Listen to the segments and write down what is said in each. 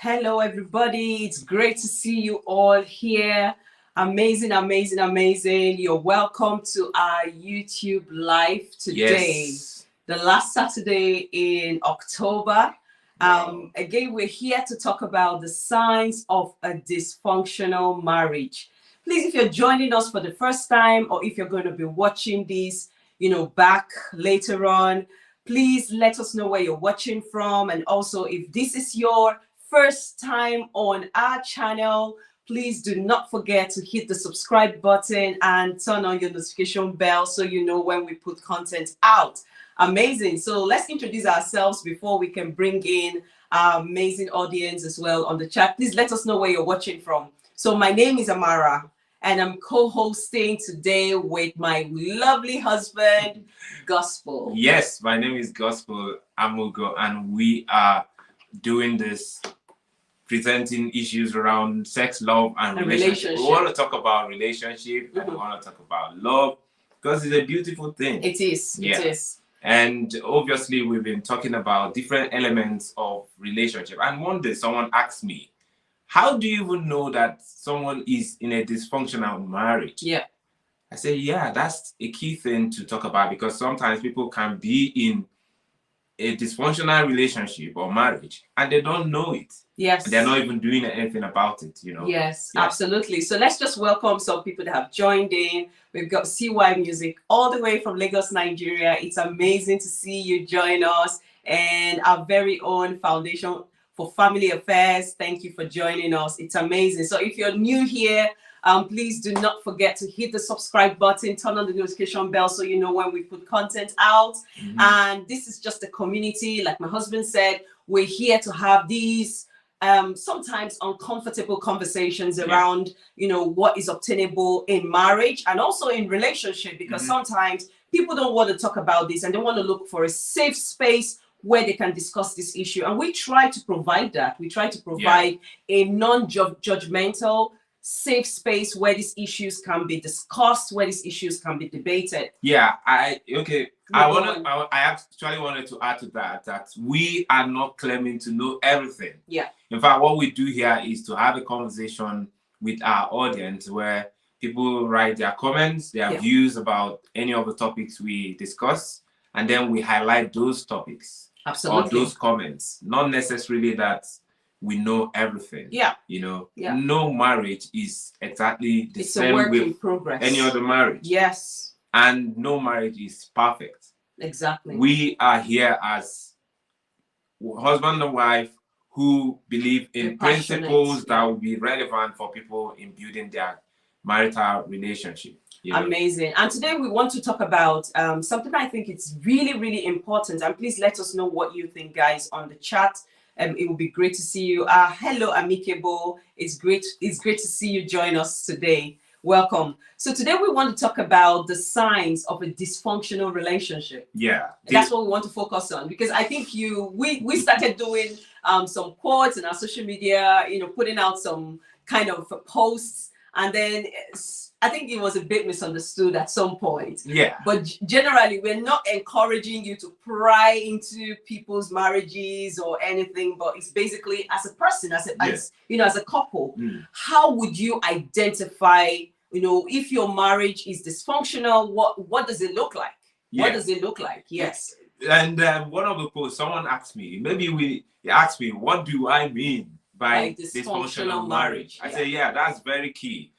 Hello, everybody. It's great to see you all here. Amazing, amazing, amazing. You're welcome to our YouTube live today. Yes. The last Saturday in October. Again, we're here to talk about the signs of a dysfunctional marriage. Please, if you're joining us for the first time or if you're going to be watching this, back later on, please let us know where you're watching from. And also, if this is your first time on our channel, please do not forget to hit the subscribe button and turn on your notification bell so you know when we put content out. Amazing. So let's introduce ourselves before we can bring in our amazing audience as well on the chat. Please let us know where you're watching from. So my name is Amara, and I'm co-hosting today with my lovely husband, Gospel. Yes, my name is Gospel Amugo, and we are doing this, presenting issues around sex, love, and relationship. We want to talk about relationship, and we want to talk about love, because it's a beautiful thing. It is. Yeah. It is. And obviously, we've been talking about different elements of relationship. And one day, someone asked me, how do you even know that someone is in a dysfunctional marriage? Yeah. I say, yeah, that's a key thing to talk about, because sometimes people can be in a dysfunctional relationship or marriage and they don't know it. Yes. And they're not even doing anything about it, Yes, absolutely. So let's just welcome some people that have joined in. We've got CY Music all the way from Lagos, Nigeria. It's amazing to see you join us. And our very own Foundation for Family Affairs, thank you for joining us. It's amazing. So if you're new here, please do not forget to hit the subscribe button, turn on the notification bell so you know when we put content out. And this is just a community. Like my husband said, we're here to have these sometimes uncomfortable conversations around, what is obtainable in marriage and also in relationship, because sometimes people don't want to talk about this and they want to look for a safe space where they can discuss this issue. And we try to provide that. We try to provide a non-judgmental, safe space where these issues can be discussed, where these issues can be debated. Yeah, I actually wanted to add to that we are not claiming to know everything. Yeah. In fact, what we do here is to have a conversation with our audience where people write their comments, their views about any of the topics we discuss, and then we highlight those topics. Absolutely. Or those comments. Not necessarily that we know everything. Yeah. No marriage is exactly the same a work with in progress. any other marriage. Yes. And no marriage is perfect. Exactly. We are here as husband and wife who believe in principles that will be relevant for people in building their marital relationship. Amazing. And today we want to talk about something I think it's really, really important. And please let us know what you think, guys, on the chat. It will be great to see you. Hello, Amicable. It's great to see you join us today. Welcome. So today we want to talk about the signs of a dysfunctional relationship. Yeah. That's what we want to focus on, because I think we started doing some quotes in our social media, putting out some kind of posts, and then I think it was a bit misunderstood at some point. Yeah. But generally, we're not encouraging you to pry into people's marriages or anything, but it's basically as a person, as a couple, how would you identify, if your marriage is dysfunctional, what does it look like? Yeah. What does it look like? Yes. And one of the posts, someone asked me, what do I mean by dysfunctional marriage? I say, that's very key.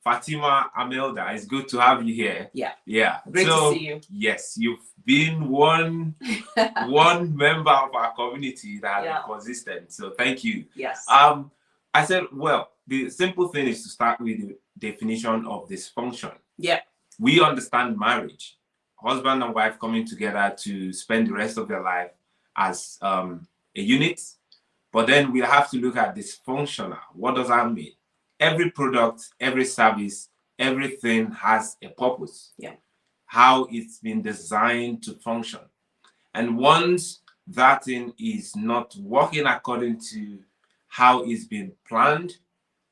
Fatima Amelda, it's good to have you here. Yeah. Great to see you. Yes, you've been one member of our community that has been consistent. So thank you. Yes. I said, well, the simple thing is to start with the definition of dysfunction. Yeah. We understand marriage, husband and wife coming together to spend the rest of their life as a unit. But then we have to look at dysfunctional. What does that mean? Every product, every service, everything has a purpose. Yeah. How it's been designed to function. And once that thing is not working according to how it's been planned,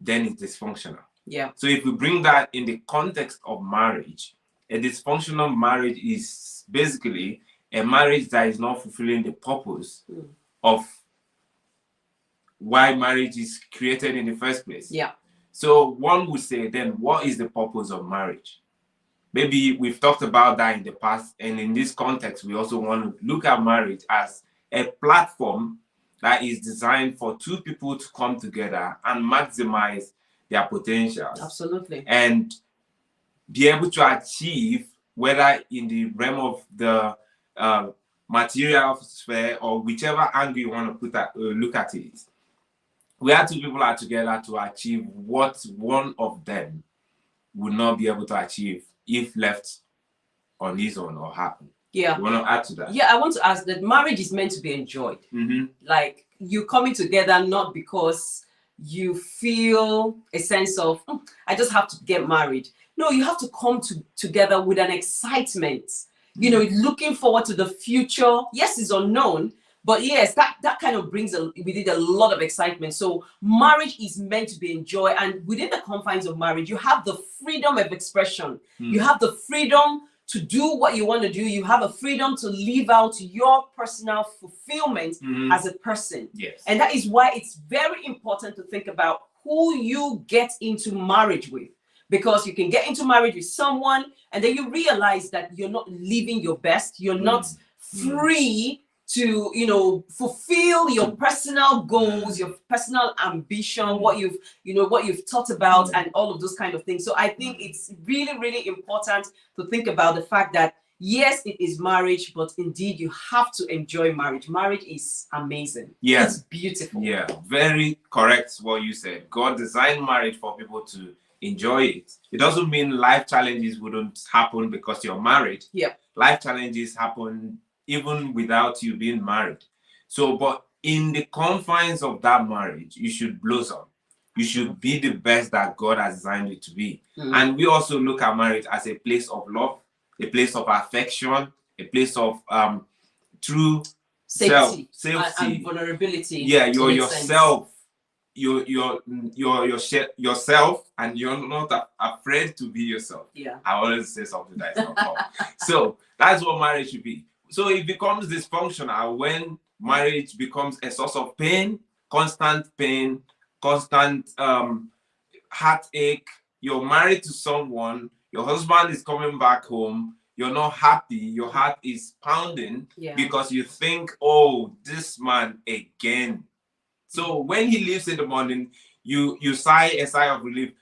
then it's dysfunctional. Yeah. So if we bring that in the context of marriage, a dysfunctional marriage is basically a marriage that is not fulfilling the purpose of why marriage is created in the first place. Yeah. So one would say, then what is the purpose of marriage? Maybe we've talked about that in the past, and in this context, we also want to look at marriage as a platform that is designed for two people to come together and maximize their potentials. Absolutely. And be able to achieve, whether in the realm of the material sphere or whichever angle you want to look at it, where two people are together to achieve what one of them would not be able to achieve if left on his own or her own. Yeah. You want to add to that? Yeah, I want to ask that marriage is meant to be enjoyed. Like, you coming together not because you feel a sense of, I just have to get married. No, you have to come together with an excitement, you know, looking forward to the future. Yes, it's unknown, but yes, that kind of brings with it a lot of excitement. So marriage is meant to be enjoyed, and within the confines of marriage, you have the freedom of expression. You have the freedom to do what you want to do. You have a freedom to live out your personal fulfillment as a person. Yes. And that is why it's very important to think about who you get into marriage with. Because you can get into marriage with someone and then you realize that you're not living your best. You're not free to, you know, fulfill your personal goals, your personal ambition, what you've thought about, and all of those kind of things. So I think it's really, really important to think about the fact that yes, it is marriage, but indeed you have to enjoy marriage. Marriage is amazing. Yeah. It's beautiful. Yeah, very correct what you said. God designed marriage for people to enjoy it. It doesn't mean life challenges wouldn't happen because you're married. Yeah. Life challenges happen even without you being married. So, but in the confines of that marriage, you should blossom. You should be the best that God has designed you to be. And we also look at marriage as a place of love, a place of affection, a place of true Safety safety and vulnerability. Yeah, you're yourself. Sense. You're yourself, and you're not afraid to be yourself. Yeah. I always say something that is not wrong. So that's what marriage should be. So it becomes dysfunctional when marriage becomes a source of pain, constant heartache. You're married to someone, your husband is coming back home, you're not happy, your heart is pounding because you think, oh, this man again. So when he leaves in the morning, you sigh a sigh of relief.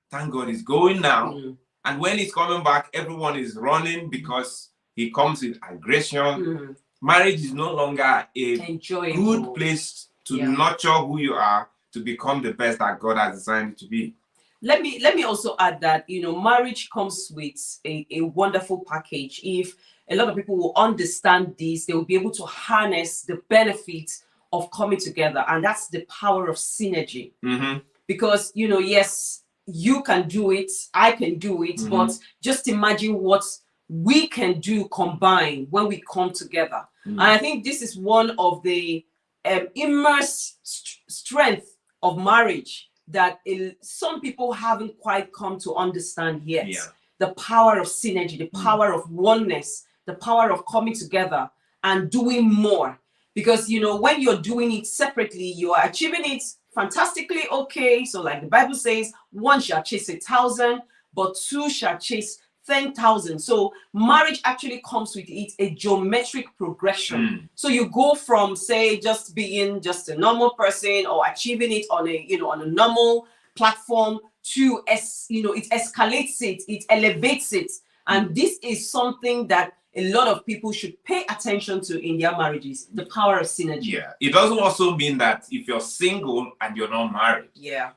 Thank God he's going now. And when he's coming back, everyone is running because he comes with aggression. Marriage is no longer a good place to nurture who you are to become the best that God has designed you to be. Let me also add that, you know, marriage comes with a wonderful package. If a lot of people will understand this, they will be able to harness the benefits of coming together, and that's the power of synergy. Because, you know, yes, you can do it, I can do it, but just imagine what we can do combined when we come together. And I think this is one of the immense strength of marriage that some people haven't quite come to understand yet. The power of synergy, the power of oneness, the power of coming together and doing more. Because, you know, when you're doing it separately, you are achieving it fantastically okay. So like the Bible says, one shall chase 1,000, but two shall chase 10,000. So marriage actually comes with it a geometric progression. So you go from, say, just being just a normal person or achieving it on a, you know, on a normal platform to, you know, it escalates it, it elevates it. And this is something that a lot of people should pay attention to in their marriages, the power of synergy. Yeah, it doesn't also mean that if you're single and you're not married,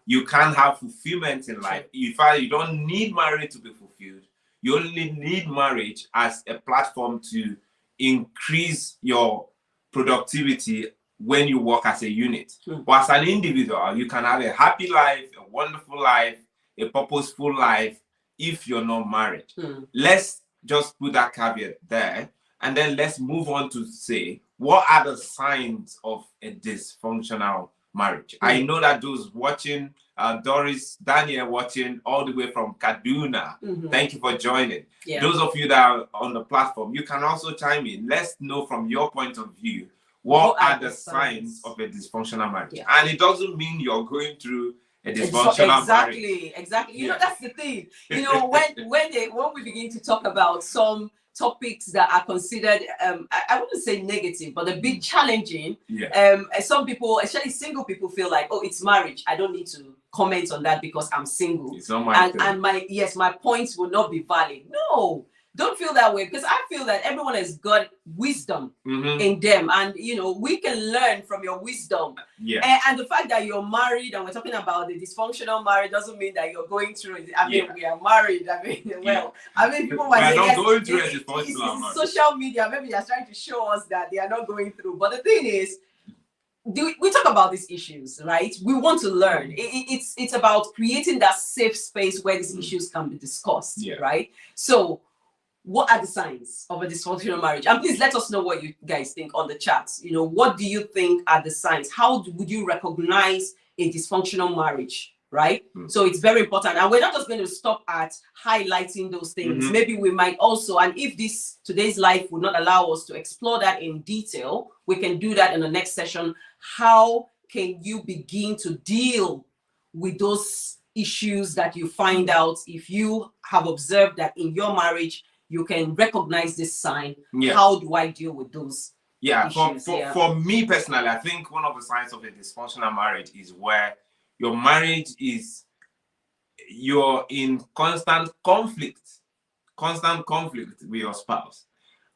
you can't have fulfillment in life. In fact, you don't need marriage to be fulfilled. You only need marriage as a platform to increase your productivity when you work as a unit. But as an individual, you can have a happy life, a wonderful life, a purposeful life if you're not married. Let's just put that caveat there, and then let's move on to say, what are the signs of a dysfunctional marriage? I know that those watching, Doris, Daniel watching all the way from Kaduna, thank you for joining. Those of you that are on the platform, you can also chime in. Let's know from your point of view, what are the signs of a dysfunctional marriage? Yeah. And it doesn't mean you're going through a dysfunctional marriage. Exactly. You know, that's the thing. You know, when we begin to talk about some topics that are considered, I wouldn't say negative, but a bit challenging. Yeah. Some people, especially single people, feel like, oh, it's marriage. I don't need to comment on that because I'm single. It's not my thing. And my points will not be valid. No. Don't feel that way, because I feel that everyone has got wisdom in them, and you know, we can learn from your wisdom. Yeah. And the fact that you're married and we're talking about the dysfunctional marriage doesn't mean that you're going through it. I mean, we are married. I mean, well, I mean, people might say, yes, going through a dysfunctional marriage. Social media, maybe they're trying to show us that they are not going through. But the thing is, we talk about these issues, right? We want to learn. It's about creating that safe space where these issues can be discussed, right? So, what are the signs of a dysfunctional marriage? And please let us know what you guys think on the chat. You know, what do you think are the signs? How would you recognize a dysfunctional marriage, right? So it's very important. And we're not just going to stop at highlighting those things. Maybe we might also, and if today's life would not allow us to explore that in detail, we can do that in the next session. How can you begin to deal with those issues that you find out if you have observed that in your marriage, you can recognize this sign? How do I deal with those issues? For me personally, I think one of the signs of a dysfunctional marriage is where your marriage you're in constant conflict with your spouse.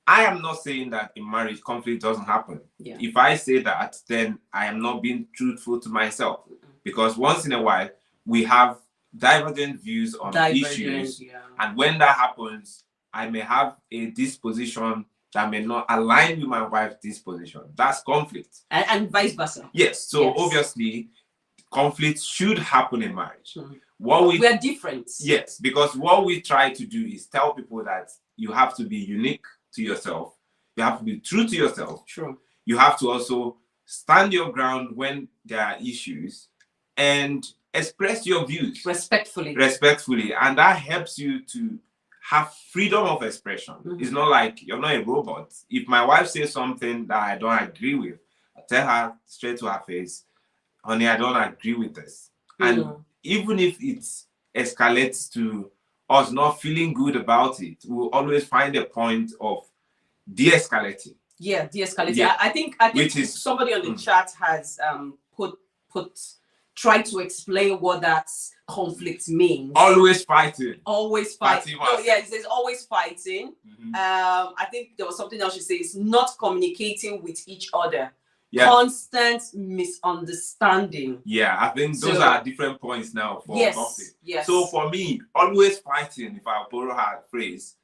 I am not saying that in marriage conflict doesn't happen. If I say that, then I am not being truthful to myself, because once in a while we have divergent views on issues, and when that happens, I may have a disposition that may not align with my wife's disposition. That's conflict. And vice versa. Yes. So obviously, conflict should happen in marriage. We are different. Yes, because what we try to do is tell people that you have to be unique to yourself. You have to be true to yourself. True. You have to also stand your ground when there are issues and express your views. Respectfully. And that helps you to have freedom of expression. It's not like you're not a robot. If my wife says something that I don't agree with, I tell her straight to her face, honey, I don't agree with this. And even if it escalates to us not feeling good about it, we'll always find a point of de-escalating. De-escalating. Yeah. I think which is, somebody on the chat has tried to explain what that conflict means. Always fighting. Always fighting. It says always fighting. I think there was something else she says, not communicating with each other. Constant misunderstanding. I think those are different points now for conflict. Yes. So for me, always fighting, if I borrow her phrase,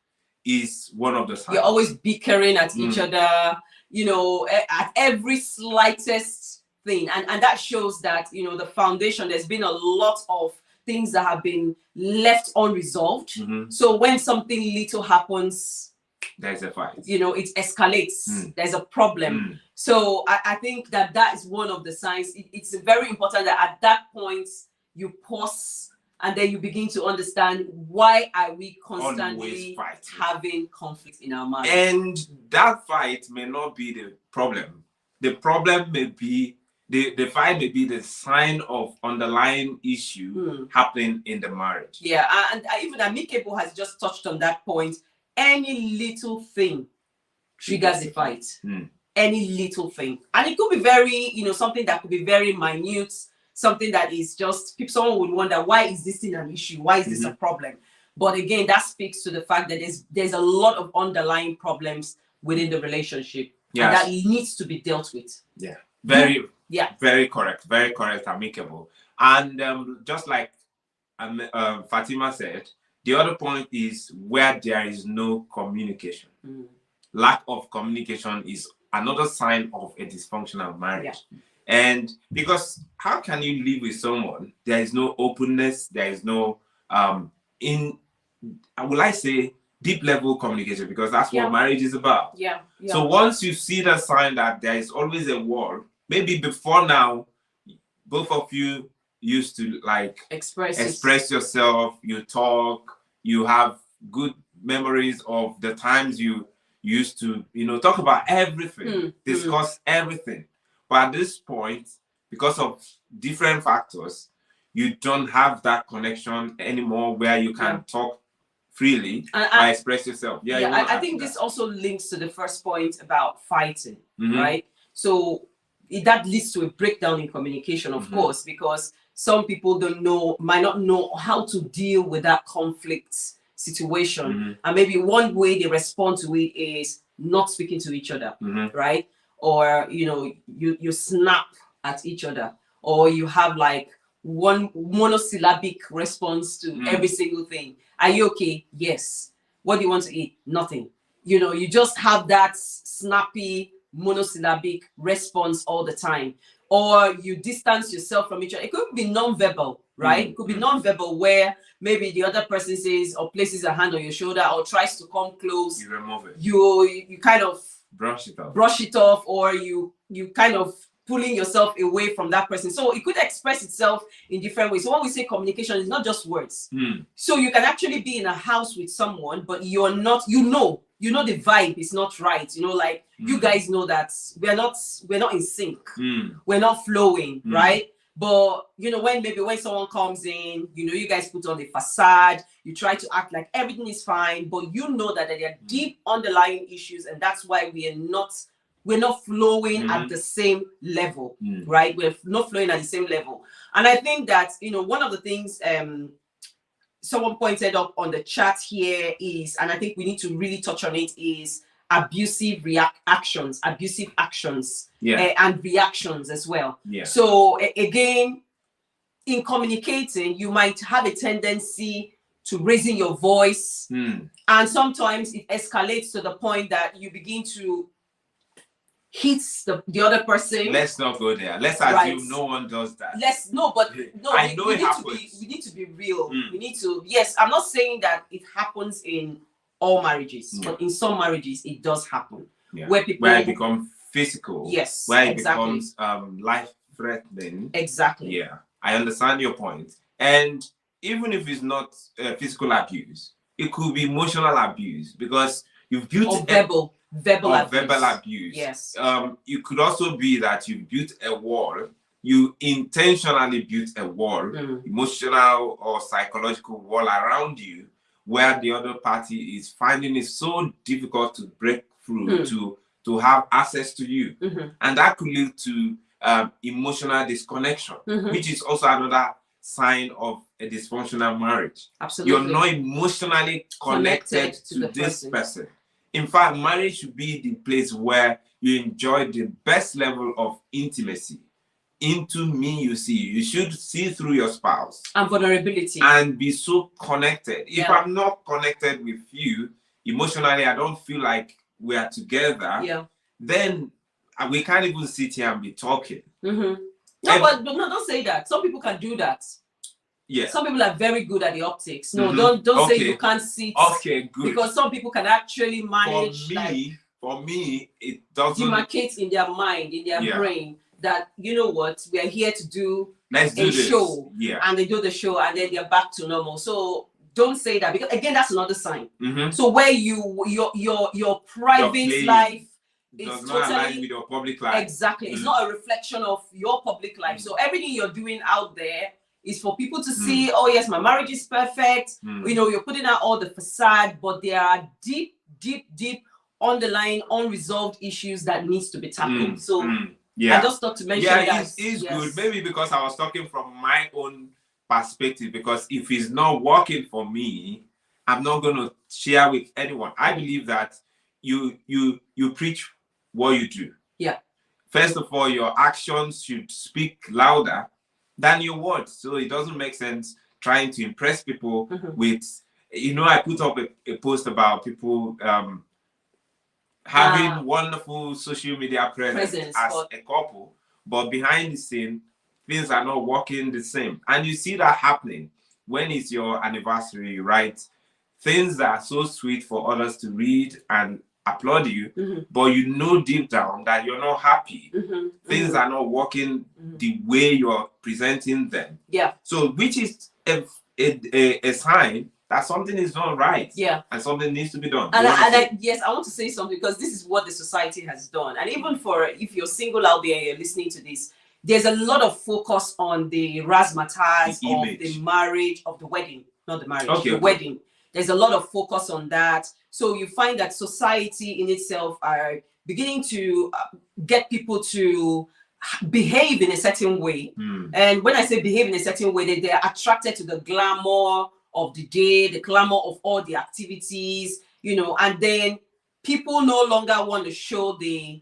is one of the signs. You're always bickering at each other, you know, at every slightest thing. And that shows that, you know, the foundation, there's been a lot of things that have been left unresolved. So when something little happens, there's a fight. You know, it escalates. There's a problem. So I think that is one of the signs. It's very important that at that point you pause and then you begin to understand, why are we constantly having conflict in our marriage? And that fight may not be the problem. The problem may be the fight may be the sign of underlying issue happening in the marriage. And even Amicable has just touched on that point. Any little thing triggers a fight. Any little thing. And it could be very, you know, something that could be very minute, something that is just, someone would wonder, why is this thing an issue? Why is this a problem? But again, that speaks to the fact that there's a lot of underlying problems within the relationship. And that needs to be dealt with. Very correct, Amicable. And just like Fatima said, the other point is where there is no communication. Lack of communication is another sign of a dysfunctional marriage. And because how can you live with someone? There is no openness, there is no will I say deep level communication, because that's what marriage is about. So once you see the sign that there is always a wall, maybe before now, both of you used to like express yourself, you talk, you have good memories of the times you You used to, talk about everything, discuss everything. But at this point, because of different factors, you don't have that connection anymore where you can talk freely and express yourself. I think this also links to the first point about fighting, right? So that leads to a breakdown in communication, of course, because some people might not know how to deal with that conflict situation. And maybe one way they respond to it is not speaking to each other, right? Or, you snap at each other, or you have like one monosyllabic response to every single thing. Are you okay? Yes. What do you want to eat? Nothing. You just have that snappy monosyllabic response all the time. Or you distance yourself from each other. It could be non-verbal, right? It could be non-verbal, where maybe the other person says or places a hand on your shoulder or tries to come close. You remove it. You kind of brush it off, or you kind of pulling yourself away from that person. So it could express itself in different ways. So when we say communication, it's not just words. So you can actually be in a house with someone, but you're not, the vibe is not right. Like you guys know that we're not in sync. We're not flowing, right? But when someone comes in, you guys put on the facade, you try to act like everything is fine, but you know that there are deep underlying issues, and that's why we're not flowing at the same level, right? We're not flowing at the same level. And I think that, one of the things someone pointed up on the chat here is, and I think we need to really touch on it, is abusive actions, and reactions as well. So again, in communicating, you might have a tendency to raising your voice, and sometimes it escalates to the point that you begin to hits the other person. Let's not go there. Let's assume no one does that. I know it happens. We need to be real. We need to. Yes, I'm not saying that it happens in all marriages, but in some marriages it does happen. Where it becomes physical. Yes. Where it becomes life-threatening. Exactly. Yeah, I understand your point. And even if it's not physical abuse, it could be emotional abuse, because you've built verbal abuse. Yes. It could also be that you built a wall. You intentionally built a wall, emotional or psychological wall around you, where the other party is finding it so difficult to break through, to have access to you. And that could lead to emotional disconnection, which is also another sign of a dysfunctional marriage. Absolutely. You're not emotionally connected to this person. In fact, marriage should be the place where you enjoy the best level of intimacy. Into me, you see. You should see through your spouse. And vulnerability. And be so connected. If I'm not connected with you emotionally, I don't feel like we are together, then we can't even sit here and be talking. No, but don't say that. Some people can do that. Yeah. Some people are very good at the optics. No, don't say you can't sit. Okay, good. Because some people can actually manage. For me, it doesn't demarcate in their mind, in their brain, that we are here to do a show. And they do the show and then they're back to normal. So don't say that, because again, that's another sign. So where your private life does not align with your public life. Exactly. It's not a reflection of your public life. So everything you're doing out there is for people to see, oh yes, my marriage is perfect. You're putting out all the facade, but there are deep underlying unresolved issues that needs to be tackled. So I just thought to mention that. It's good. Maybe because I was talking from my own perspective, because if it's not working for me, I'm not going to share with anyone. I believe that you preach what you do. Yeah. First of all, your actions should speak louder than your words. So it doesn't make sense trying to impress people with, I put up a post about people having wonderful social media presence as a couple, but behind the scene, things are not working the same. And you see that happening when it's your anniversary, you write things that are so sweet for others to read and applaud you, but deep down that you're not happy. Things are not working the way you're presenting them. Yeah. So which is a sign that something is not right. Yeah. And something needs to be done. Yes, I want to say something, because this is what the society has done. And even for, if you're single out there and you're listening to this, there's a lot of focus on the razzmatazz of the marriage, of the wedding, not the marriage, the wedding. There's a lot of focus on that. So you find that society in itself are beginning to get people to behave in a certain way. And when I say behave in a certain way, they're attracted to the glamour of the day, the glamour of all the activities, you know, and then people no longer want to show the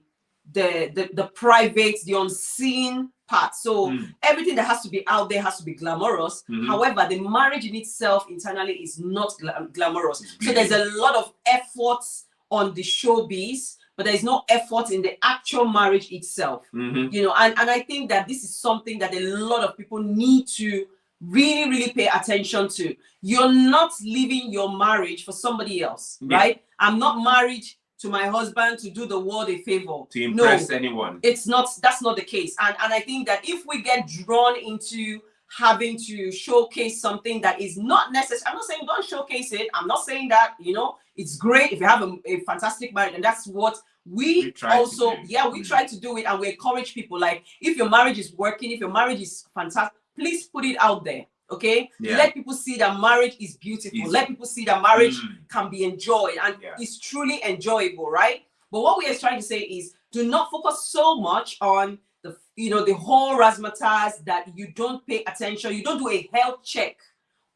private, the unseen part. So everything that has to be out there has to be glamorous. However, the marriage in itself internally is not glamorous. So there's a lot of efforts on the showbiz, but there is no effort in the actual marriage itself. You know, and I think that this is something that a lot of people need to really, really pay attention to. You're not leaving your marriage for somebody else, right? I'm not married to my husband to do the world a favor, to impress anyone. It's not, that's not the case. And I think that if we get drawn into having to showcase something that is not necessary, I'm not saying don't showcase it, I'm not saying that, you know, it's great if you have a fantastic marriage, and that's what we also we try to do it, and we encourage people, like, if your marriage is working, if your marriage is fantastic, please put it out there. Okay, let people see that marriage is beautiful. Let people see that marriage can be enjoyed, and it's truly enjoyable, right? But what we are trying to say is, do not focus so much on the, you know, the whole razzmatazz that you don't pay attention. You don't do a health check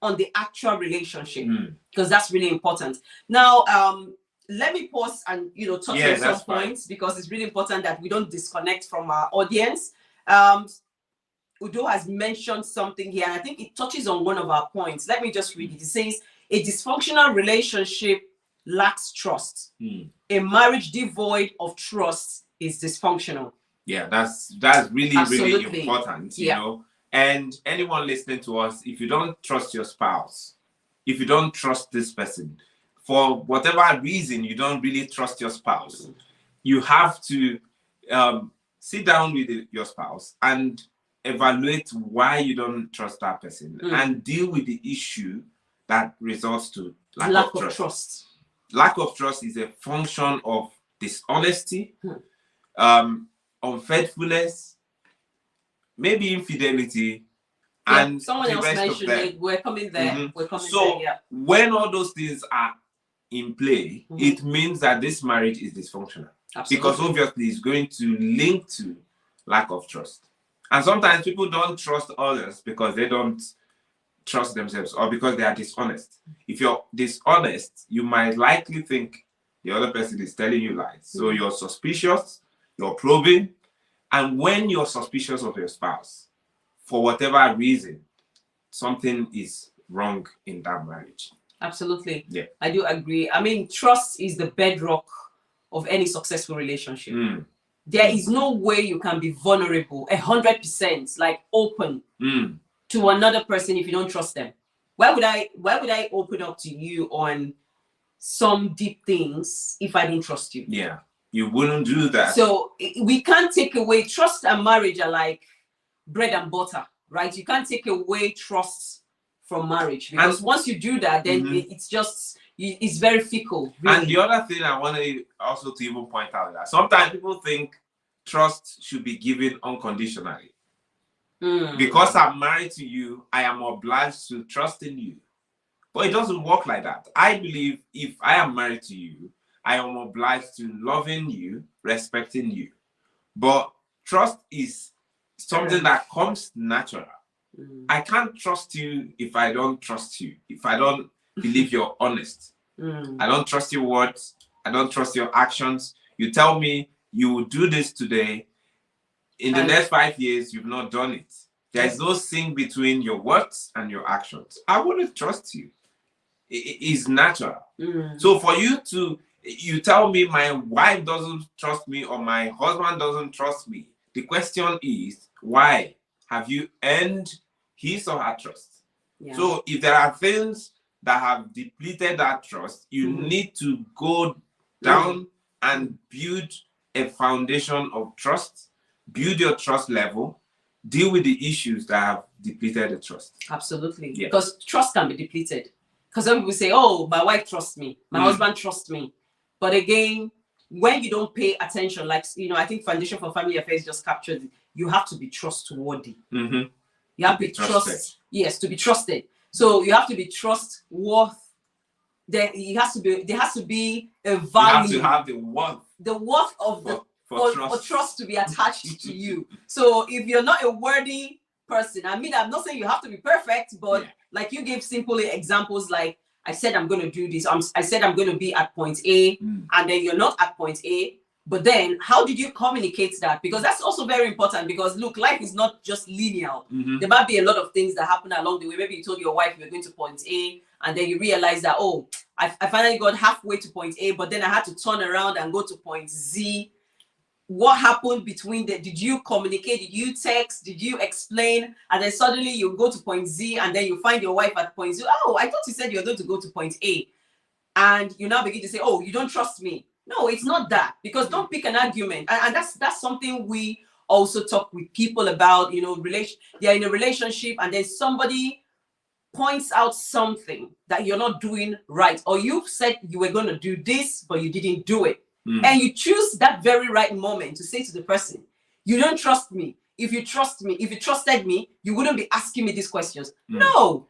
on the actual relationship, because that's really important. Now, let me pause and, you know, touch on some points, because it's really important that we don't disconnect from our audience. Udo has mentioned something here, and I think it touches on one of our points. Let me just read it. It says, a dysfunctional relationship lacks trust. A marriage devoid of trust is dysfunctional. Yeah, that's really, really important, you know. And anyone listening to us, if you don't trust your spouse, if you don't trust this person, for whatever reason you don't really trust your spouse, you have to sit down with your spouse and evaluate why you don't trust that person, and deal with the issue that results to lack of trust. Lack of trust is a function of dishonesty, unfaithfulness, maybe infidelity, and someone else mentioned it. We're coming there. We're coming there. When all those things are in play, it means that this marriage is dysfunctional. Because obviously it's going to link to lack of trust. And sometimes people don't trust others because they don't trust themselves, or because they are dishonest. If you're dishonest, you might likely think the other person is telling you lies. So you're suspicious, you're probing. And when you're suspicious of your spouse, for whatever reason, something is wrong in that marriage. Absolutely. Yeah, I do agree. I mean, trust is the bedrock of any successful relationship. There is no way you can be vulnerable 100%, like open to another person if you don't trust them. Why would I open up to you on some deep things if I don't trust you? Yeah, you wouldn't do that. So we can't take away trust, and marriage are like bread and butter, right? You can't take away trust from marriage, because once you do that, then it's just, it's very fickle. Really. And the other thing I wanted also to even point out, that sometimes people think trust should be given unconditionally. Because I'm married to you, I am obliged to trust in you. But it doesn't work like that. I believe if I am married to you, I am obliged to loving you, respecting you. But trust is something that comes natural. I can't trust you if I don't trust you, if I don't believe you're honest. I don't trust your words. I don't trust your actions. You tell me you will do this today. In the next 5 years, you've not done it. There's no sync between your words and your actions. I wouldn't trust you. It is natural. So for you tell me my wife doesn't trust me or my husband doesn't trust me. The question is, why? Have you earned his or her trust? So if there are things that have depleted that trust, you need to go down and build a foundation of trust, build your trust level, deal with the issues that have depleted the trust. Absolutely. Because trust can be depleted. Because some people say, oh, my wife trusts me, my husband trusts me. But again, when you don't pay attention, like, I think Foundation for Family Affairs just captured it, you have to be trustworthy. You have to be trusted. Yes, to be trusted. So you have to be trustworthy. There has to be a value. You have to have the worth of for trust to be attached to you. So if you're not a worthy person, I mean, I'm not saying you have to be perfect, but like you gave simple examples, like I said I'm going to do this. I said I'm going to be at point A, and then you're not at point A. But then, how did you communicate that? Because that's also very important. Because look, life is not just linear. There might be a lot of things that happen along the way. Maybe you told your wife you were going to point A, and then you realize that, oh, I finally got halfway to point A, but then I had to turn around and go to point Z. What happened between the? Did you communicate? Did you text? Did you explain? And then suddenly you go to point Z, and then you find your wife at point Z. Oh, I thought you said you were going to go to point A, and you now begin to say, oh, you don't trust me. No, it's not that, because don't pick an argument. And that's something we also talk with people about, they're in a relationship and then somebody points out something that you're not doing right, or you said you were going to do this, but you didn't do it. And you choose that very right moment to say to the person, you don't trust me. If you trusted me, you wouldn't be asking me these questions. No,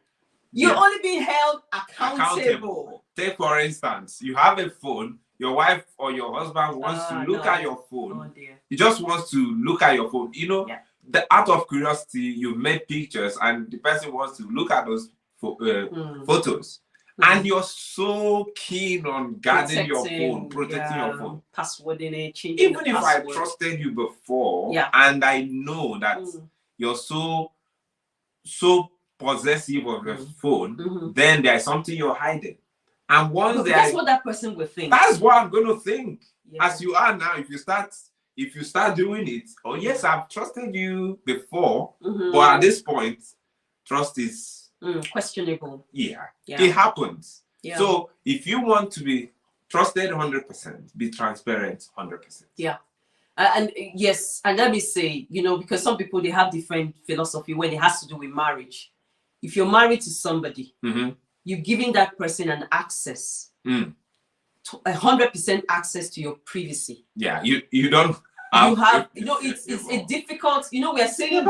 you're only being held accountable. Take, for instance, you have a phone. Your wife or your husband wants to look at your phone. Oh, dear. He just wants to look at your phone. Out of curiosity, you made pictures and the person wants to look at those photos. And you're so keen on guarding your phone, protecting your phone. Passwording it, changing Even if I trusted you before, and I know that you're so possessive of your phone, then there's something you're hiding. And that's what that person will think. That's what I'm going to think. As you are now, if you start doing it, oh yes, I've trusted you before, but at this point, trust is questionable. It happens. So if you want to be trusted 100%, be transparent 100%. And yes, and let me say, because some people, they have different philosophy when it has to do with marriage. If you're married to somebody, you're giving that person an access, 100% access to your privacy. You don't. It's a difficult. We are saying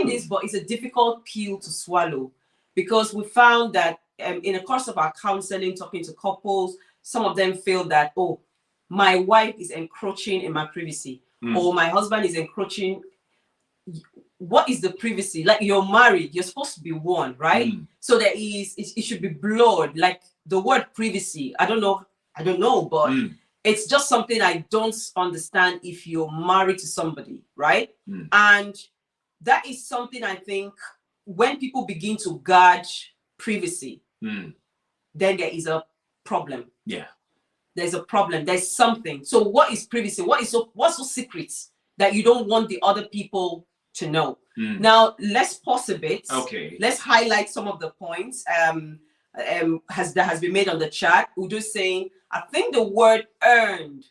this, but it's a difficult pill to swallow, because we found that in the course of our counseling, talking to couples, some of them feel that, oh, my wife is encroaching in my privacy, or my husband is encroaching. What is the privacy? Like, you're married, you're supposed to be one, right? So it should be blurred. Like the word privacy, I don't know, but it's just something I don't understand if you're married to somebody, right? And that is something I think when people begin to guard privacy, then there is a problem. There's a problem. There's something. So what is privacy? What's so secret that you don't want the other people to know? Now let's pause a bit. Let's highlight some of the points that has been made on the chat. Udo saying, I think the word earned.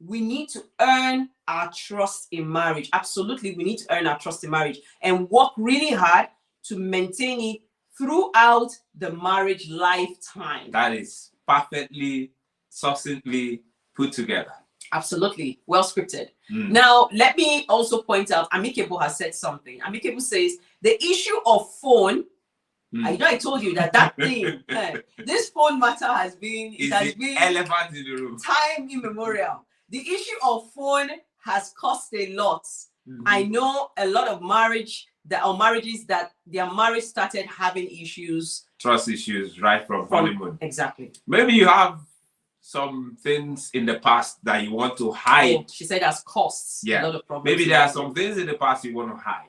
We need to earn our trust in marriage. Absolutely, we need to earn our trust in marriage and work really hard to maintain it throughout the marriage lifetime. That is perfectly, succinctly put together. Absolutely. Well scripted. Now, let me also point out, Amicable has said something. Amicable says, the issue of phone, I told you that thing, this phone matter has been elephant in the room. Time immemorial. The issue of phone has cost a lot. I know a lot of marriages that their marriage started having issues. Trust issues right from honeymoon. Exactly. Maybe you have some things in the past that you want to hide. Oh, she said as costs. A lot of problems. Maybe there are some things in the past you want to hide.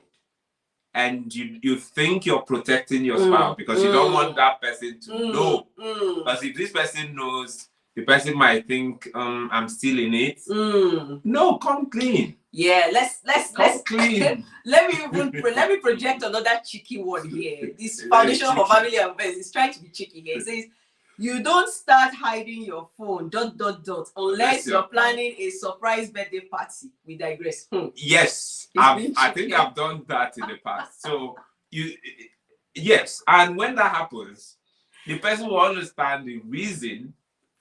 And you think you're protecting your spouse because you don't want that person to know. Because if this person knows, the person might think I'm still in it. No, come clean. Let's come clean. let me project another cheeky word here. This Foundation for Family Affairs is trying to be cheeky here. It says, you don't start hiding your phone, ... unless you're planning a surprise birthday party. We digress. Yes, I think I've done that in the past. So yes, and when that happens, the person will understand the reason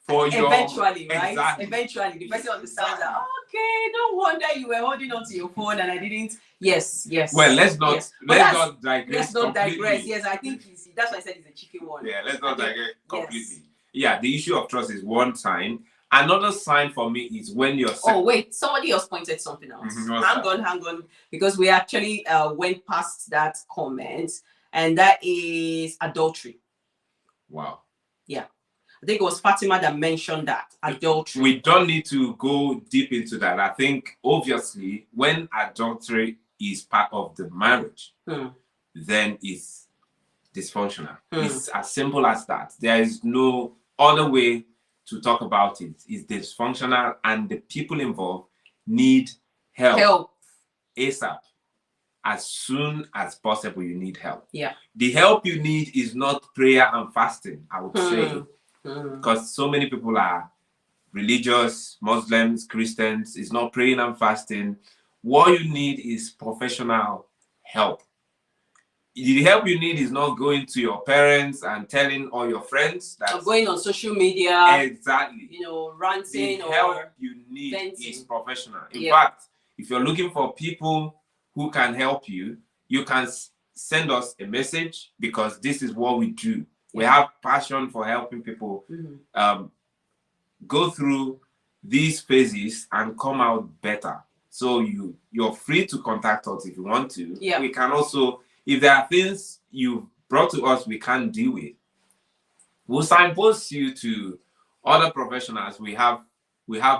for your eventually, right? Exactly. Eventually, the person understands that. Okay, no wonder you were holding on to your phone and I didn't. Yes. Well, let's not yes. let's not digress. Let's not completely. digress. Yes, I think that's why I said it's a chicken one. Yeah, let's not digress completely. Yes. Yeah, the issue of trust is one sign. Another sign for me is when you're. Oh wait, somebody else pointed something out. Hang on, because we actually went past that comment, and that is adultery. Wow. Yeah. I think it was Fatima that mentioned that, adultery. We don't need to go deep into that. I think, obviously, when adultery is part of the marriage, then it's dysfunctional. It's as simple as that. There is no other way to talk about it. It's dysfunctional, and the people involved need help. ASAP. As soon as possible, you need help. Yeah. The help you need is not prayer and fasting, I would say. Because so many people are religious, Muslims, Christians. It's not praying and fasting. What you need is professional help. The help you need is not going to your parents and telling all your friends that, or going on social media. Exactly. Ranting. The help you need is professional. In Yeah. fact, if you're looking for people who can help you, you can send us a message, because this is what we do. We have passion for helping people go through these phases and come out better. So you're free to contact us if you want to. Yeah. We can also, if there are things you brought to us we can't deal with, we'll signpost you to other professionals. We have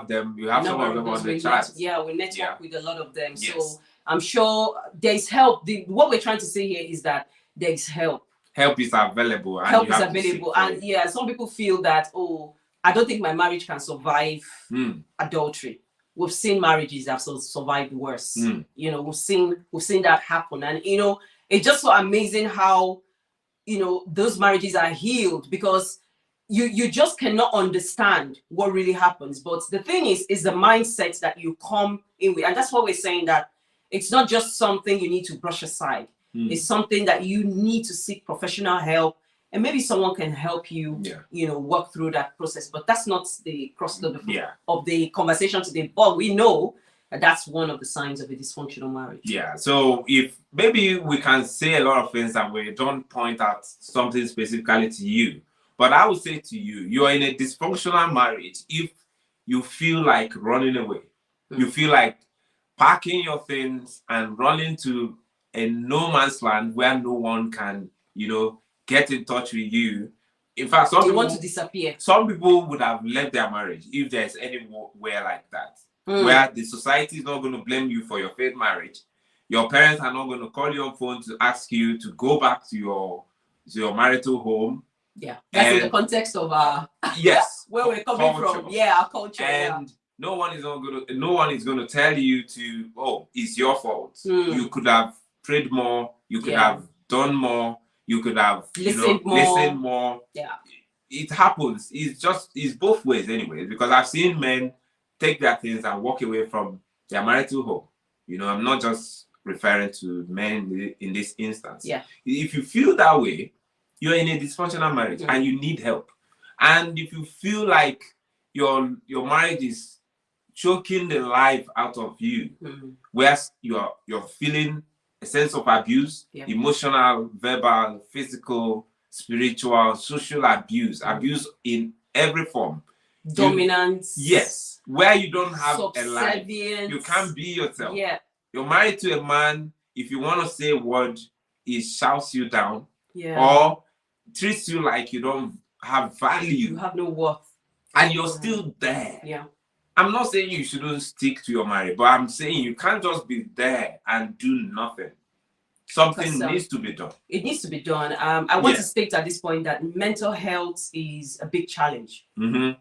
them. You have some of them on the chat. Yeah, we network with a lot of them. Yes. So I'm sure there's help. What we're trying to say here is that there's help. Help is available. And help is available. And yeah, some people feel that, oh, I don't think my marriage can survive adultery. We've seen marriages that have survived worse. We've seen that happen. And it's just so amazing how those marriages are healed, because you just cannot understand what really happens. But the thing is the mindset that you come in with. And that's what we're saying, that it's not just something you need to brush aside. It's something that you need to seek professional help, and maybe someone can help you, work through that process. But that's not the crux of the conversation today. But we know that that's one of the signs of a dysfunctional marriage. Yeah. So if maybe we can say a lot of things and we don't point out something specifically to you, but I would say to you, you are in a dysfunctional marriage if you feel like running away. You feel like packing your things and running to a no man's land where no one can, get in touch with you. In fact, some people want to disappear. Some people would have left their marriage if there's anywhere like that, where the society is not going to blame you for your failed marriage. Your parents are not going to call you on phone to ask you to go back to your marital home. Yeah, that's in the context of where we're coming from. Yeah, our culture. And no one is going to tell you to, oh, it's your fault. You could have prayed more. You could have done more. You could have listened more. Yeah, it happens. It's both ways anyway. Because I've seen men take their things and walk away from their marital home. I'm not just referring to men in this instance. Yeah. If you feel that way, you're in a dysfunctional marriage and you need help. And if you feel like your marriage is choking the life out of you, where you're feeling a sense of abuse, emotional, verbal, physical, spiritual, social abuse in every form. Dominance. Yes. Where you don't have a life. You can't be yourself. Yeah. You're married to a man, if you want to say a word, he shouts you down. Yeah. Or treats you like you don't have value. You have no worth. And you're still there. Yeah. I'm not saying you shouldn't stick to your marriage, but I'm saying you can't just be there and do nothing. Something needs to be done. It needs to be done. I want to state at this point that mental health is a big challenge.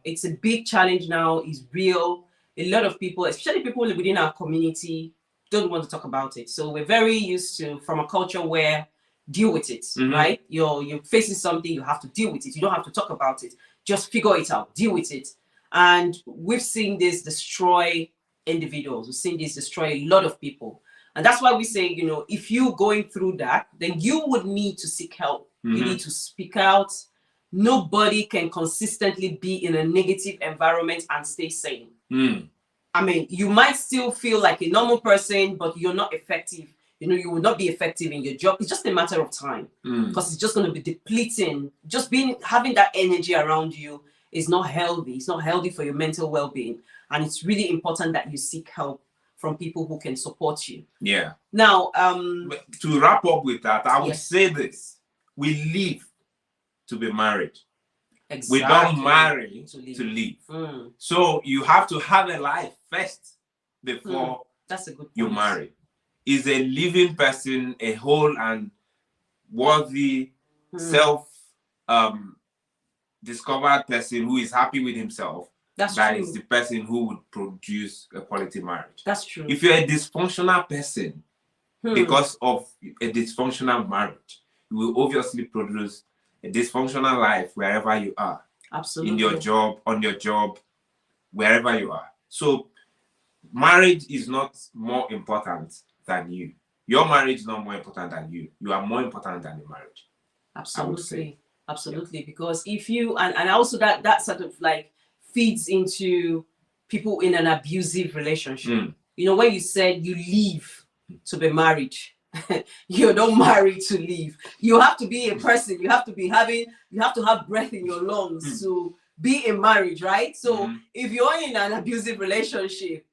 It's a big challenge now. It's real. A lot of people, especially people within our community, don't want to talk about it. So we're very used to, from a culture where deal with it, right? You're facing something, you have to deal with it. You don't have to talk about it. Just figure it out, deal with it. And we've seen this destroy individuals. We've seen this destroy a lot of people. And that's why we say, if you're going through that, then you would need to seek help. You need to speak out. nobody can consistently be in a negative environment and stay sane. I mean, you might still feel like a normal person, but you're not effective. You know, you will not be effective in your job. It's just a matter of time, because it's just going to be depleting. Just having that energy around you is not healthy. It's not healthy for your mental well-being. And it's really important that you seek help from people who can support you. Yeah. Now, to wrap up with that, I would say this. We live to be married. Exactly. We don't marry to live. So you have to have a life first before that's a good point. You marry. Is a living person a whole and worthy, discovered person who is happy with himself? That is the person who would produce a quality marriage. That's true. If you're a dysfunctional person because of a dysfunctional marriage, you will obviously produce a dysfunctional life wherever you are. Absolutely. In your job, on your job, wherever you are. So marriage is not more important than you. Your marriage is not more important than you. You are more important than the marriage. Absolutely. Absolutely. Because if you, and also that sort of like feeds into people in an abusive relationship. You know, when you said you leave to be married, you don't marry to live. You have to be a person. You have to have breath in your lungs to be in marriage, right? So if you're in an abusive relationship,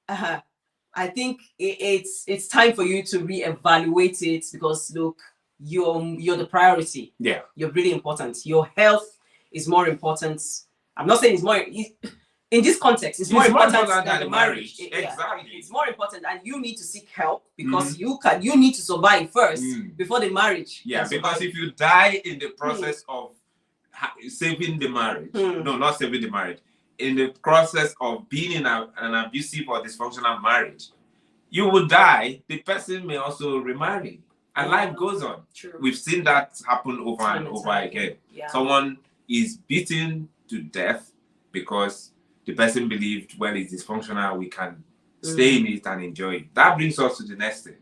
I think it's time for you to reevaluate it, because look, you're the priority. Yeah, you're really important. Your health is more important. I'm not saying it's more. In this context, it's more important than the marriage. Exactly. It's more important, and you need to seek help, because you need to survive first before the marriage. Yeah, because if you die in the process of saving the marriage, no, not saving the marriage, in the process of being in an abusive or dysfunctional marriage, you will die. The person may also remarry, and life goes on. True. We've seen that happen over and over again. Yeah. Someone is beaten to death because the person believed, well, it's dysfunctional, we can stay in it and enjoy it. That brings us to the next thing.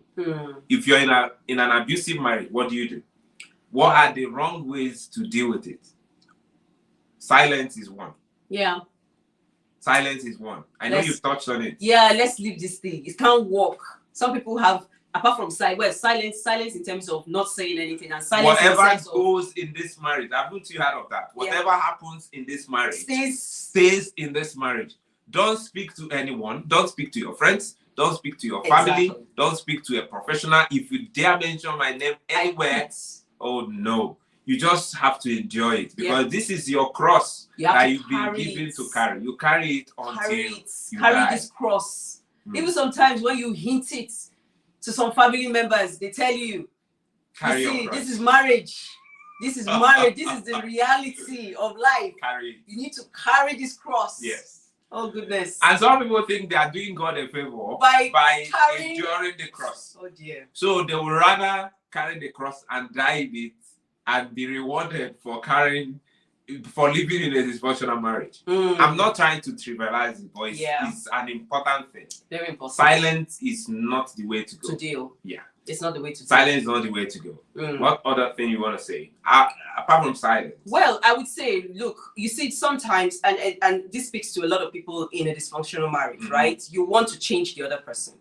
If you're in an abusive marriage, what do? What are the wrong ways to deal with it? Silence is one. Yeah. Silence is one. I know you've touched on it. Yeah, let's leave this thing. It can't work. Some people have, apart from silence in terms of not saying anything, and silence whatever goes in this marriage. Haven't you heard of that? Whatever happens in this marriage stays in this marriage. Don't speak to anyone. Don't speak to your friends. Don't speak to your family. Exactly. Don't speak to a professional. If you dare mention my name anywhere, oh no. You just have to enjoy it, because this is your cross that you've been given to carry. You carry it until you die. This cross. Even sometimes when you hint it to some family members, they tell you, this is marriage. This is marriage. This is the reality of life. You need to carry this cross. Yes. Oh goodness. And some people think they are doing God a favor by enduring the cross. Oh dear. So they would rather carry the cross and die in it and be rewarded for living in a dysfunctional marriage. I'm not trying to trivialize it, but it's an important thing. Very important. Silence is not the way to go. To deal. Yeah. It's not the way to Silence is not the way to go. What other thing you want to say? Apart from silence. Well, I would say, look, you see sometimes, and this speaks to a lot of people in a dysfunctional marriage, right? You want to change the other person.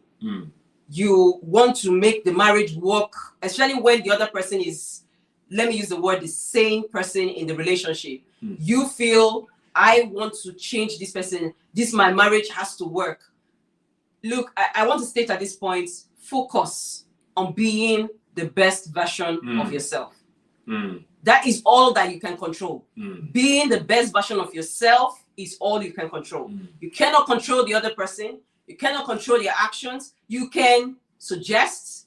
You want to make the marriage work, especially when the other person is, let me use the word, the sane person in the relationship. You feel, I want to change this person. My marriage has to work. Look, I want to state at this point, focus on being the best version of yourself. That is all that you can control. Being the best version of yourself is all you can control. You cannot control the other person. You cannot control their actions. You can suggest.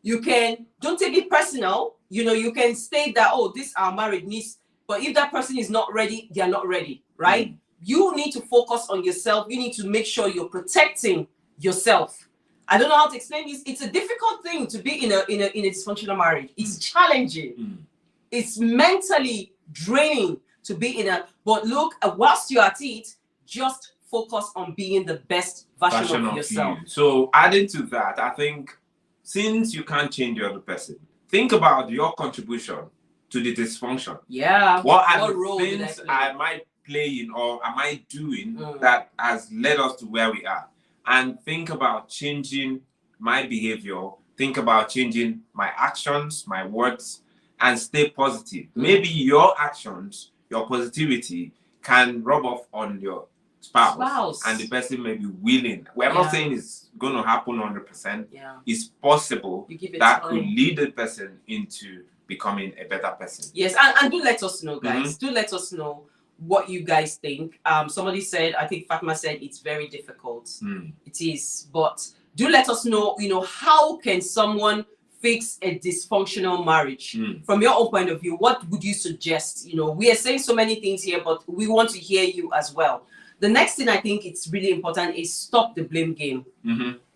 You can, don't take it personal. You know, you can state that, oh, this our marriage needs, but if that person is not ready, they are not ready, right? You need to focus on yourself. You need to make sure you're protecting yourself. I don't know how to explain this. It's a difficult thing to be in a dysfunctional marriage. It's challenging. It's mentally draining to be in but look, whilst you're at it, just focus on being the best version of yourself. So adding to that, I think since you can't change the other person, think about your contribution to the dysfunction. Yeah. What are role the did things I am I playing or am I doing that has led us to where we are? And think about changing my behavior, think about changing my actions, my words, and stay positive. Maybe your actions, your positivity can rub off on your spouse. And the person may be willing. We're not saying it's going to happen 100%. Yeah. It's possible that could lead the person into becoming a better person. Yes, and do let us know, guys. Do let us know what you guys think. Somebody said, I think Fatma said, it's very difficult. It is, but do let us know, how can someone fix a dysfunctional marriage from your own point of view? What would you suggest? We are saying so many things here, but we want to hear you as well. The next thing I think it's really important is stop the blame game.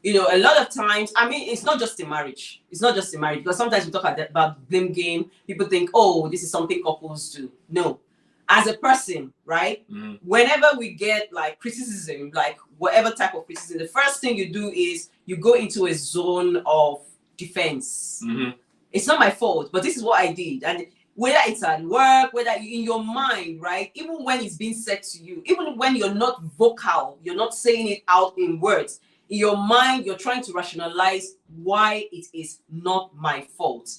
A lot of times, I mean, it's not just in marriage. It's not just in marriage, because sometimes we talk about blame game. People think, oh, this is something couples do. No. As a person, right? Whenever we get like criticism, like whatever type of criticism, the first thing you do is you go into a zone of defense. It's not my fault, but this is what I did. And whether it's at work, whether in your mind, right? Even when it's being said to you, even when you're not vocal, you're not saying it out in words, in your mind, you're trying to rationalize why it is not my fault.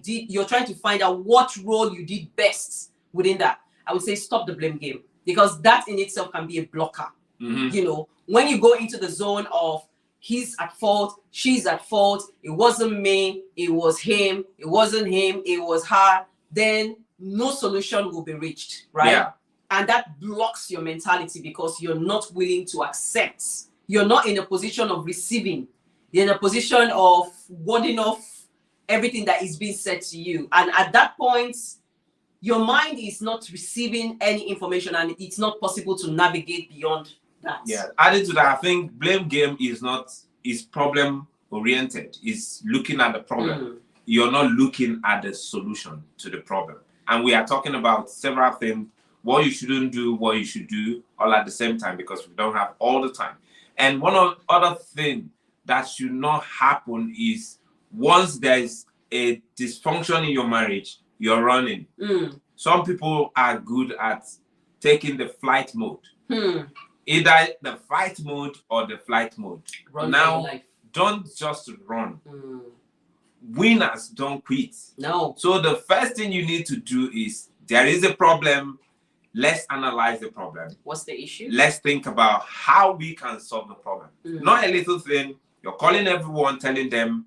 You're trying to find out what role you did best within that. I would say stop the blame game, because that in itself can be a blocker. When you go into the zone of he's at fault, she's at fault, it wasn't me, it was him, it wasn't him, it was her, then no solution will be reached, right? Yeah. And that blocks your mentality because you're not willing to accept. You're not in a position of receiving. You're in a position of warding off everything that is being said to you. And at that point, your mind is not receiving any information, and it's not possible to navigate beyond that. Yeah. Adding to that, I think blame game is problem oriented. Is looking at the problem. You're not looking at the solution to the problem. And we are talking about several things, what you shouldn't do, what you should do, all at the same time, because we don't have all the time. And one other thing that should not happen is once there's a dysfunction in your marriage, you're running. Some people are good at taking the flight mode. Either the fight mode or the flight mode. Now, don't just run. Winners don't quit. No. So the first thing you need to do is, there is a problem. Let's analyze the problem. What's the issue? Let's think about how we can solve the problem. Not a little thing. You're calling everyone, telling them,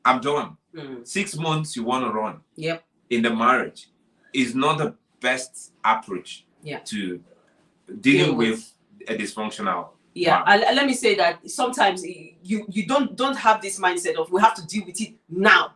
I'm done. 6 months you want to run. Yep. In the marriage is not the best approach to dealing with a dysfunctional. Let me say that sometimes you don't have this mindset of we have to deal with it now.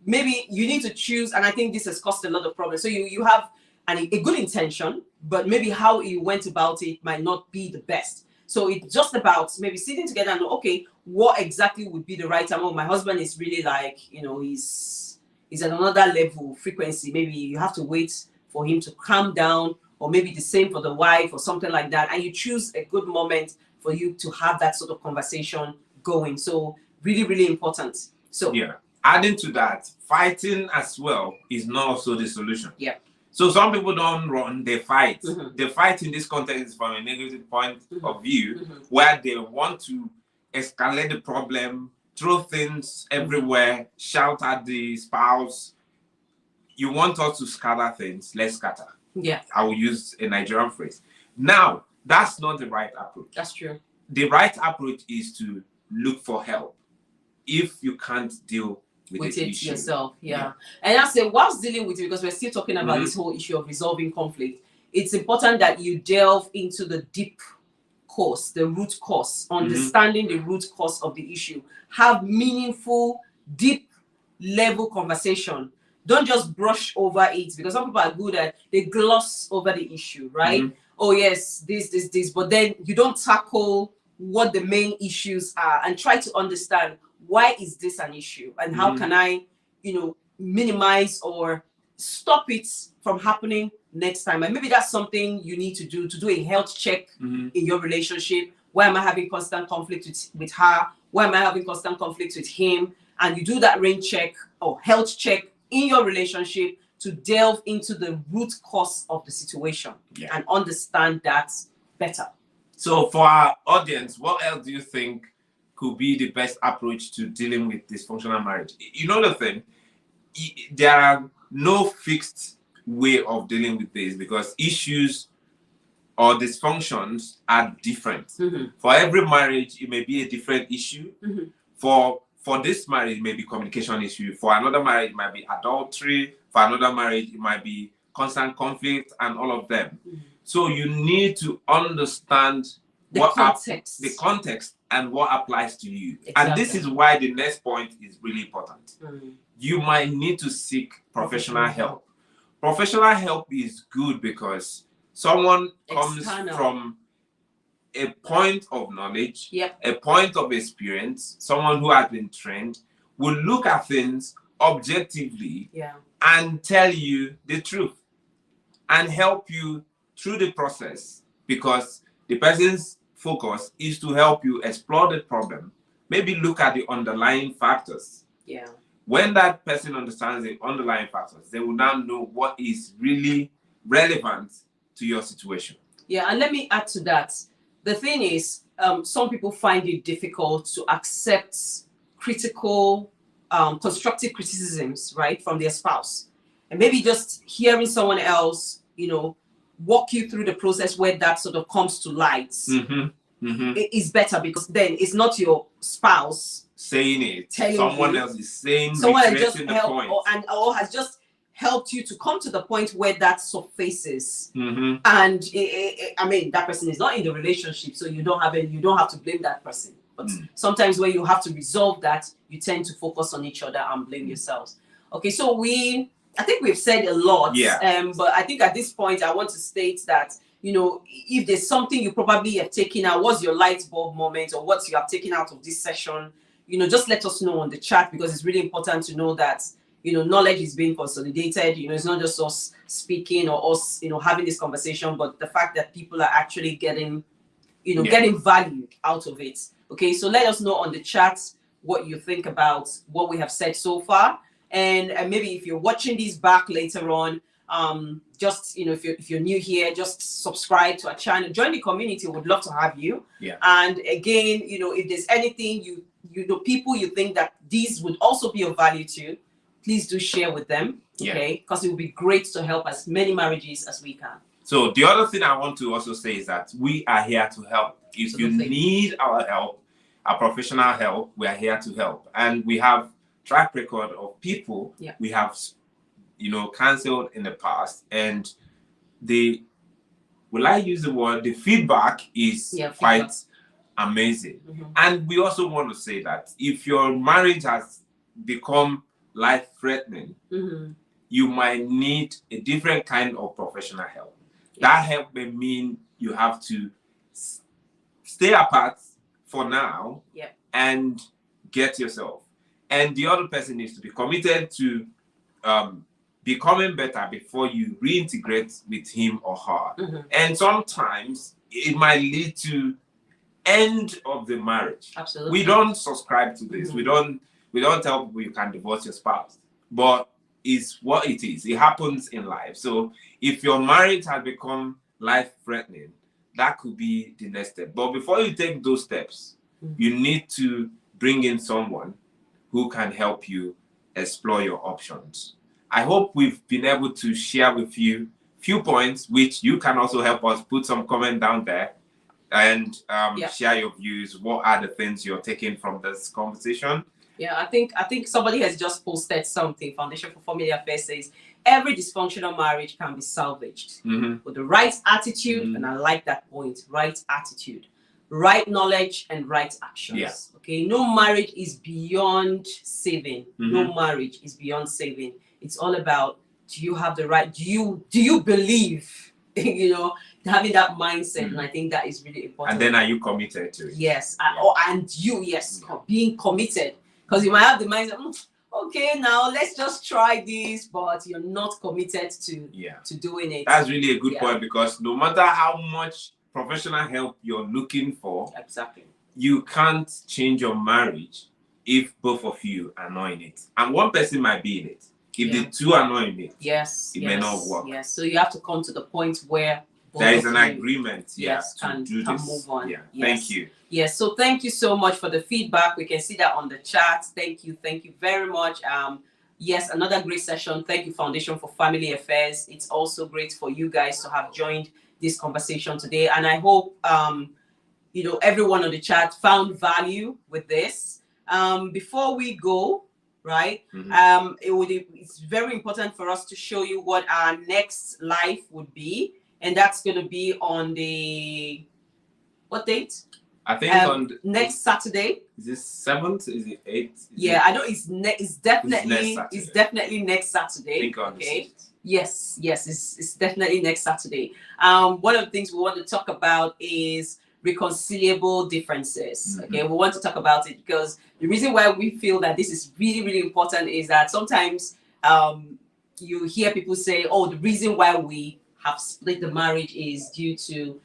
Maybe you need to choose, and I think this has caused a lot of problems. So you have a good intention, but maybe how you went about it might not be the best. So it's just about maybe sitting together and okay, what exactly would be the right time? Oh, my husband is really like, he's at another level frequency. Maybe you have to wait for him to calm down, or maybe the same for the wife or something like that. And you choose a good moment for you to have that sort of conversation going. So really, really important. So adding to that, fighting as well is not also the solution. Yeah. So some people don't run, they fight. They fight in this context from a negative point of view, where they want to escalate the problem, throw things everywhere, shout at the spouse. You want us to scatter things, let's scatter. Yeah. I will use a Nigerian phrase. Now, that's not the right approach. That's true. The right approach is to look for help if you can't deal with it issue. Yourself. Yeah. And I say, whilst dealing with it, because we're still talking about this whole issue of resolving conflict, it's important that you delve into the deep cause, the root cause, understanding the root cause of the issue. Have meaningful, deep level conversation. Don't just brush over it, because some people are good at, they gloss over the issue, right? Oh yes, this, but then you don't tackle what the main issues are and try to understand why is this an issue and how can I, minimize or stop it from happening next time. And maybe that's something you need to do a health check in your relationship. Why am I having constant conflict with her? Why am I having constant conflict with him? And you do that rain check or health check in your relationship to delve into the root cause of the situation and understand that better. So for our audience, what else do you think could be the best approach to dealing with dysfunctional marriage? You know the thing, there are no fixed way of dealing with this because issues or dysfunctions are different. For every marriage, it may be a different issue. For this marriage, it may be communication issue. For another marriage, it might be adultery. For another marriage, it might be constant conflict and all of them. So you need to understand the context and what applies to you. And this is why the next point is really important. You might need to seek professional help. Professional help is good because someone comes from a point of knowledge, a point of experience, someone who has been trained, will look at things objectively and tell you the truth and help you through the process, because the person's focus is to help you explore the problem, maybe look at the underlying factors. When that person understands the underlying factors, they will now know what is really relevant to your situation. And let me add to that. The thing is, some people find it difficult to accept critical, constructive criticisms, right, from their spouse. And maybe just hearing someone else, walk you through the process where that sort of comes to light is better, because then it's not your spouse saying it. Someone else is saying, someone has just helped or has just helped you to come to the point where that surfaces. And I mean, that person is not in the relationship, so you don't have to blame that person. But sometimes when you have to resolve that, you tend to focus on each other and blame yourselves. Okay, so I think we've said a lot. But I think at this point I want to state that, if there's something you probably have taken out, what's your light bulb moment, or what you have taken out of this session, just let us know on the chat, because it's really important to know that knowledge is being consolidated. It's not just us speaking or us having this conversation, but the fact that people are actually getting getting value out of it. Okay, so let us know on the chat what you think about what we have said so far, and maybe if you're watching this back later on, just if you're new here, just subscribe to our channel, join the community. Would love to have you. And again, if there's anything people you think that these would also be of value to, please do share with them. Okay, because it would be great to help as many marriages as we can. So the other thing I want to also say is that we are here to help. If you need our help, our professional help, we are here to help. And we have track record of people we have canceled in the past, and the feedback is quite amazing. And we also want to say that if your marriage has become life-threatening, you might need a different kind of professional help. That help may mean you have to stay apart for now and get yourself. And the other person needs to be committed to becoming better before you reintegrate with him or her. And sometimes it might lead to end of the marriage. Absolutely. We don't subscribe to this. We don't tell people you can divorce your spouse, but it's what it is. It happens in life. So if your marriage has become life-threatening, that could be the next step. But before you take those steps, you need to bring in someone who can help you explore your options. I hope we've been able to share with you few points, which you can also help us put some comment down there and share your views. What are the things you're taking from this conversation? I think somebody has just posted something. Foundation for Family Affairs says every dysfunctional marriage can be salvaged with the right attitude, and I like that point. Right attitude, right knowledge, and right actions. Okay, no marriage is beyond saving. No marriage is beyond saving. It's all about, do you have the right? Do you believe? Having that mindset, and I think that is really important. And then, are you committed to it? Yes, being committed. Because you might have the mindset, okay, now let's just try this, but you're not committed to doing it. That's really a good point, because no matter how much professional help you're looking for, you can't change your marriage if both of you are not in it. And one person might be in it. If the two are not in it, it may not work. Yes, so you have to come to the point where there is an agreement, can move on. Thank you. Yes, so thank you so much for the feedback. We can see that on the chat. Thank you very much. Yes, another great session. Thank you, Foundation for Family Affairs. It's also great for you guys to have joined this conversation today, and I hope you know, everyone on the chat found value with this. Before we go, right, it's very important for us to show you what our next live would be, and that's going to be on the what date? I think on next Saturday. Is it 7th? Is it 8th? I know it's definitely next Saturday. I think on okay. Yes, it's definitely next Saturday. One of the things we want to talk about is reconciliable differences. Okay, we want to talk about it because the reason why we feel that this is really important is that sometimes you hear people say, oh, the reason why we have split the marriage is due to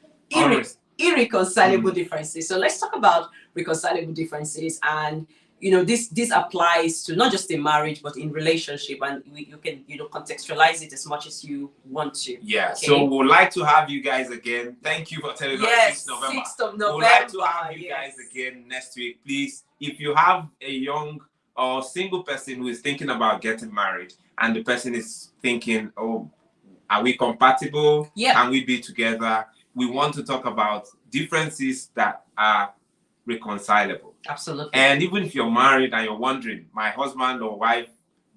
irreconcilable differences. So let's talk about reconcilable differences, and you know, this applies to not just in marriage but in relationship, and you can, you know, contextualize it as much as you want to. Okay? So we'd like to have you guys again. Thank you for telling us 6th of November. We'd like to have you guys again next week. Please, if you have a young or single person who is thinking about getting married and the person is thinking, oh, are we compatible? Can we be together? We want to talk about differences that are reconcilable. Absolutely. And even if you're married and you're wondering, my husband or wife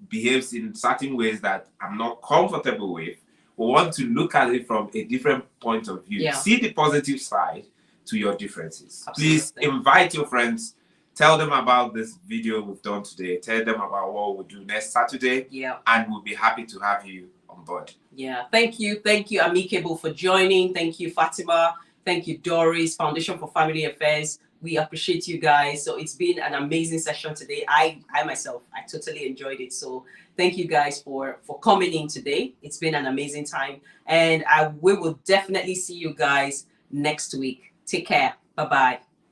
behaves in certain ways that I'm not comfortable with, we want to look at it from a different point of view. See the positive side to your differences. Absolutely. Please invite your friends. Tell them about this video we've done today. Tell them about what we'll do next Saturday. And we'll be happy to have you on board. Thank you, Amicable, for joining. Thank you, Fatima. Thank you, Doris, Foundation for Family Affairs. We appreciate you guys. So it's been an amazing session today. I myself, I totally enjoyed it. So thank you guys for coming in today. It's been an amazing time. And we will definitely see you guys next week. Take care. Bye-bye.